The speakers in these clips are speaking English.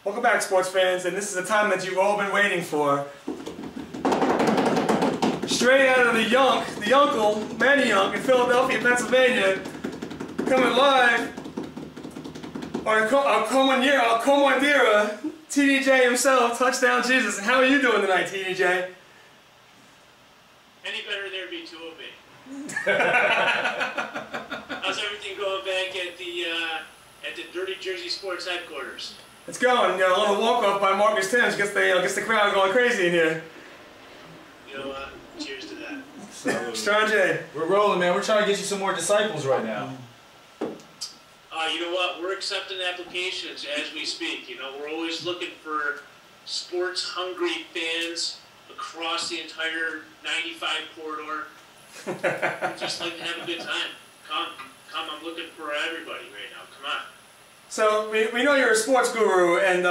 Welcome back, sports fans, and this is the time that you've all been waiting for. Straight out of the Uncle, Manny Yunk in Philadelphia, Pennsylvania, coming live, our Comandira, TDJ himself, Touchdown Jesus. And how are you doing tonight, TDJ? Any better there be two of me. How's everything going back at the Dirty Jersey Sports headquarters? It's going. A little walk-off by Marcus Timms gets the crowd going crazy in here. You know what? Cheers to that. Strong J. We're rolling, man. We're trying to get you some more disciples right now. You know what? We're accepting applications as we speak. You know, we're always looking for sports-hungry fans across the entire 95 corridor. We just like to have a good time. Come. I'm looking for everybody right now. Come on. So we know you're a sports guru, and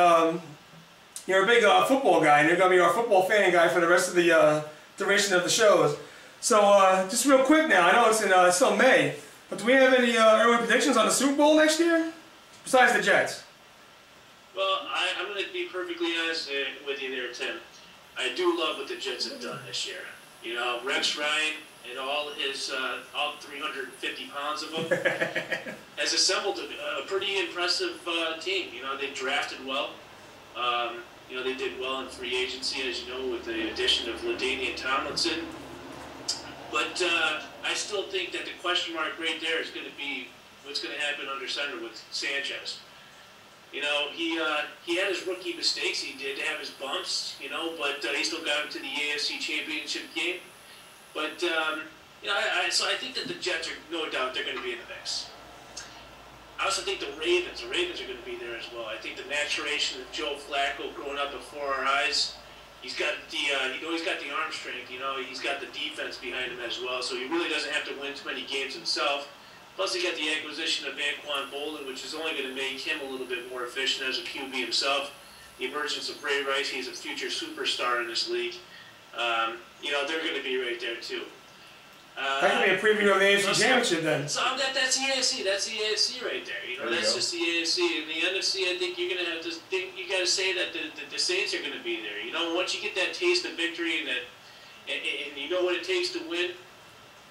you're a big football guy, and you're going to be our football fan guy for the rest of the duration of the shows. So just real quick now, I know it's still May, but do we have any early predictions on the Super Bowl next year, besides the Jets? Well, I'm going to be perfectly honest with you there, Tim. I do love what the Jets have done this year. You know, Rex Ryan and all 350 pounds of him has assembled a pretty impressive team. You know, they drafted well. You know, they did well in free agency, as you know, with the addition of LaDainian Tomlinson. But I still think that the question mark right there is going to be what's going to happen under center with Sanchez. You know, he had his rookie mistakes. He did have his bumps, you know, but he still got him to the AFC Championship game. But, you know, so I think that the Jets are, no doubt, they're going to be in the mix. I also think the Ravens are going to be there as well. I think the maturation of Joe Flacco growing up before our eyes, he's got the, you know, he's got the arm strength, you know, he's got the defense behind him as well, so he really doesn't have to win too many games himself. Plus, he got the acquisition of Anquan Bolden, which is only going to make him a little bit more efficient as a QB himself. The emergence of Ray Rice, he's a future superstar in this league. You know, they're going to be right there, too. That could be a preview of the AFC Championship, then. So that's the AFC. That's the AFC right there. You know, that's just the AFC. In the NFC, I think you're going to have to think. You got to say that the Saints are going to be there. You know, once you get that taste of victory and you know what it takes to win,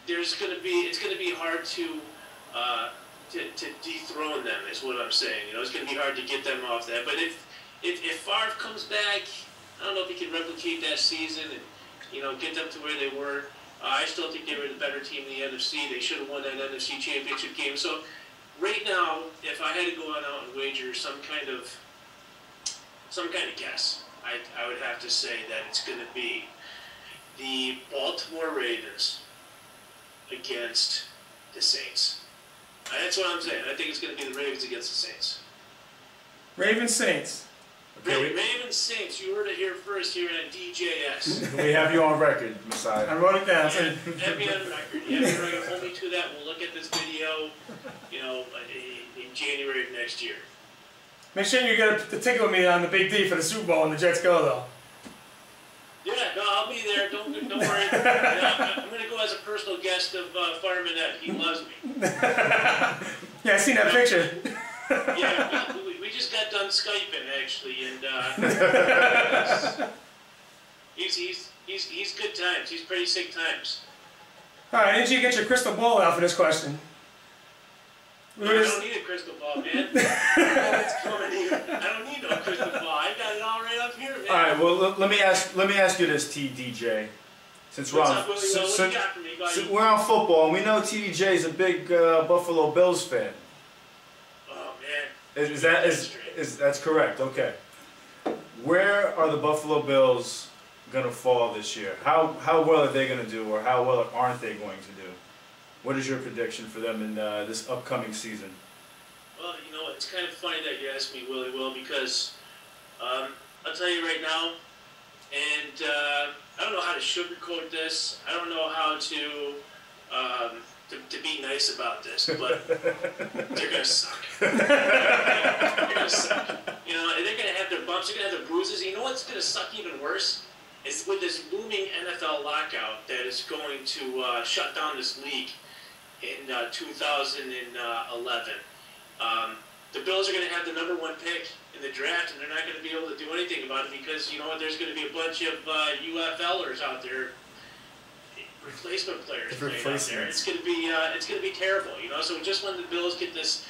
it's going to be hard to dethrone them. Is what I'm saying. You know, it's going to be hard to get them off that. But if Favre comes back, I don't know if he can replicate that season and, you know, get them to where they were. I still think they were the better team in the NFC. They should have won that NFC Championship game. So right now, if I had to go out and wager some kind of guess, I would have to say that it's going to be the Baltimore Ravens against the Saints. That's what I'm saying. I think it's going to be the Ravens against the Saints. Ravens-Saints. Okay, Ravens Saints, you heard it here first here at DJS. We have you on record, Messiah. I wrote it down. Yeah, have me on record. Yeah, hold me to that. We'll look at this video, you know, in January of next year. Make sure you get the ticket with me on the Big D for the Super Bowl when the Jets go, though. Yeah, no, I'll be there. Don't worry. I'm going to go as a personal guest of Fireman Ed. He loves me. Yeah, I seen that picture. Yeah, we just got done Skyping actually, and he's good times. He's pretty sick times. All right, did you get your crystal ball out for this question? I don't need a crystal ball, man. I don't need no crystal ball. I got it all right up here, man. All right, well let me ask you this, TDJ. Since we're on football, and we know TDJ is a big Buffalo Bills fan. That's correct? Okay. Where are the Buffalo Bills going to fall this year? How well are they going to do, or how well aren't they going to do? What is your prediction for them in this upcoming season? Well, you know, it's kind of funny that you asked me, Willie Will, because I'll tell you right now, and I don't know how to sugarcoat this. I don't know how to be nice about this, but they're going to suck. They're going to suck. You know, they're going to have their bumps, they're going to have their bruises. You know what's going to suck even worse? Is with this looming NFL lockout that is going to shut down this league in 2011. The Bills are going to have the #1 pick in in the draft, and they're not going to be able to do anything about it because, you know, there's going to be a bunch of UFLers out there, replacement players playing out there. It's going to be terrible, you know. So just when the Bills get this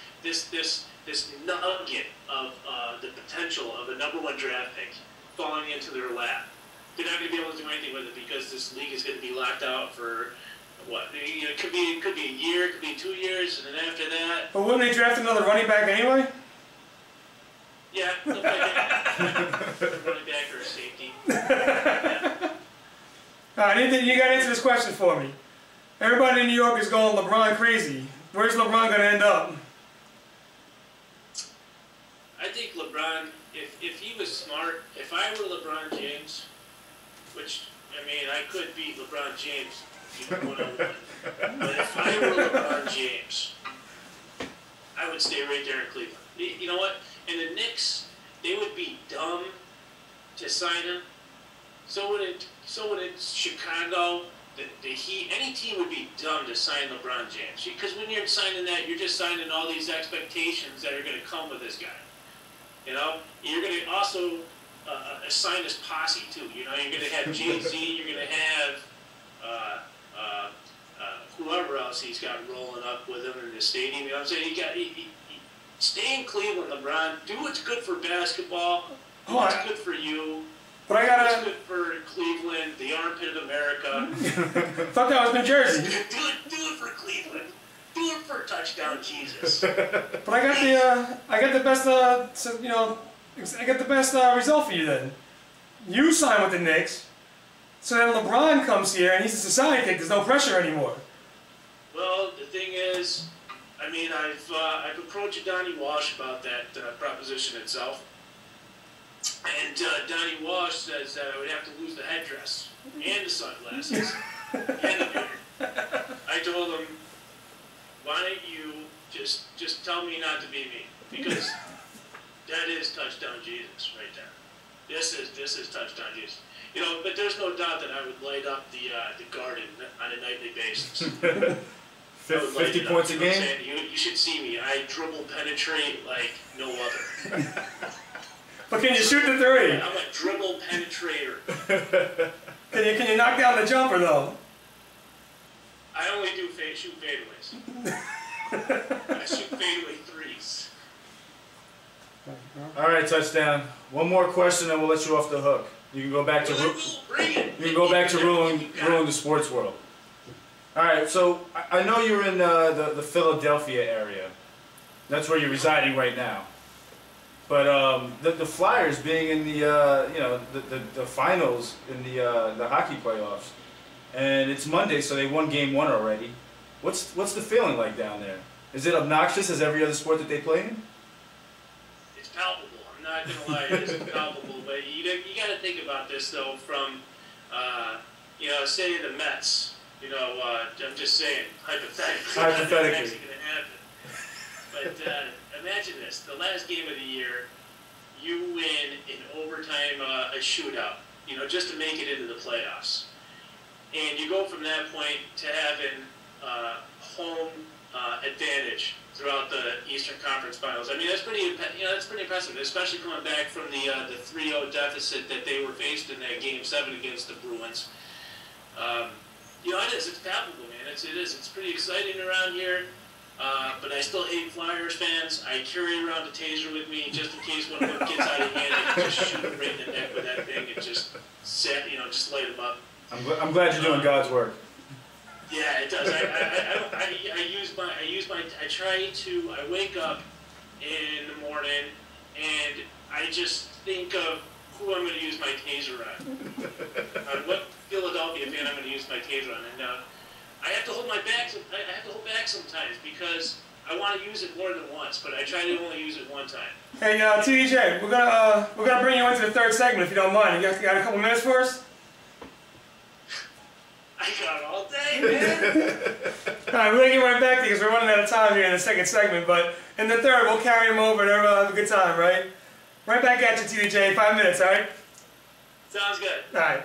nugget of the potential of the #1 draft pick falling into their lap, they're not going to be able to do anything with it because this league is going to be locked out for what? You know, it could be a year, it could be 2 years, and then after that. But wouldn't they draft another running back anyway? Yeah, they'll play that. Running back or safety. Yeah. All right, you got to answer this question for me. Everybody in New York is going LeBron crazy. Where's LeBron going to end up? I think LeBron, if he was smart, if I were LeBron James, which, I mean, I could beat LeBron James, you know, one-on-one. But if I were LeBron James, I would stay right there in Cleveland. You know what? And the Knicks, they would be dumb to sign him. So would it Chicago, the Heat, any team would be dumb to sign LeBron James. Because when you're signing that, you're just signing all these expectations that are going to come with this guy. You know, you're going to also assign his posse too. You know, you're going to have Jay-Z, you're going to have whoever else he's got rolling up with him in the stadium. You know what I'm saying? Stay in Cleveland, LeBron. Do what's good for basketball. Do what's good for you. But do what's good for Cleveland, the armpit of America. Thought that was New Jersey. do it for Cleveland. Do it for touchdown Jesus. But I got the best I got the best result for you then. You sign with the Knicks, so then LeBron comes here and he's a sidekick. There's no pressure anymore. Well, the thing is, I mean, I've approached Donnie Walsh about that proposition itself, and Donnie Walsh says that I would have to lose the headdress and the sunglasses and the beard. I told him, why don't you just tell me not to be me, because that is touchdown Jesus right there. This is touchdown Jesus. You know, but there's no doubt that I would light up the garden on a nightly basis. 50 points a game? You should see me. I dribble penetrate like no other. But can you shoot the three? I'm a dribble penetrator. Can you knock down the jumper though? I only do shoot fadeaways. I shoot fadeaway threes. All right, touchdown. One more question, and we'll let you off the hook. You can go back to ruling the sports world. All right, so I know you're in the Philadelphia area. That's where you're residing right now. But the Flyers being in the finals in the hockey playoffs, and it's Monday, so they won Game 1 already. What's the feeling like down there? Is it obnoxious as every other sport that they play in? It's palpable. I'm not gonna lie, it's palpable. But you got to think about this though, from say the Mets. I'm just saying hypothetically. Hypothetically. It's actually gonna happen. But imagine this: the last game of the year, you win in overtime a shootout. Just to make it into the playoffs. And you go from that point to having home advantage throughout the Eastern Conference Finals. I mean, that's pretty impressive, especially coming back from the 3-0 deficit that they were faced in that Game 7 against the Bruins. It is. It's palpable, man. It is. It's pretty exciting around here. But I still hate Flyers fans. I carry around a taser with me just in case one of them gets out of hand. I can just shoot them right in the neck with that thing and just light them up. I'm glad you're doing God's work. Yeah, it does. I wake up in the morning and I just think of who I'm going to use my taser on what Philadelphia fan I'm going to use my taser on. And I have to hold back sometimes because I want to use it more than once, but I try to only use it one time. Hey, TJ, we're gonna bring you into the third segment if you don't mind. You got a couple minutes for us? I got all day, man. All right, we're going to get right back because we're running out of time here in the second segment, but in the third, we'll carry them over and everyone will have a good time, right? Right back at you, TJ. 5 minutes, all right? Sounds good. All right.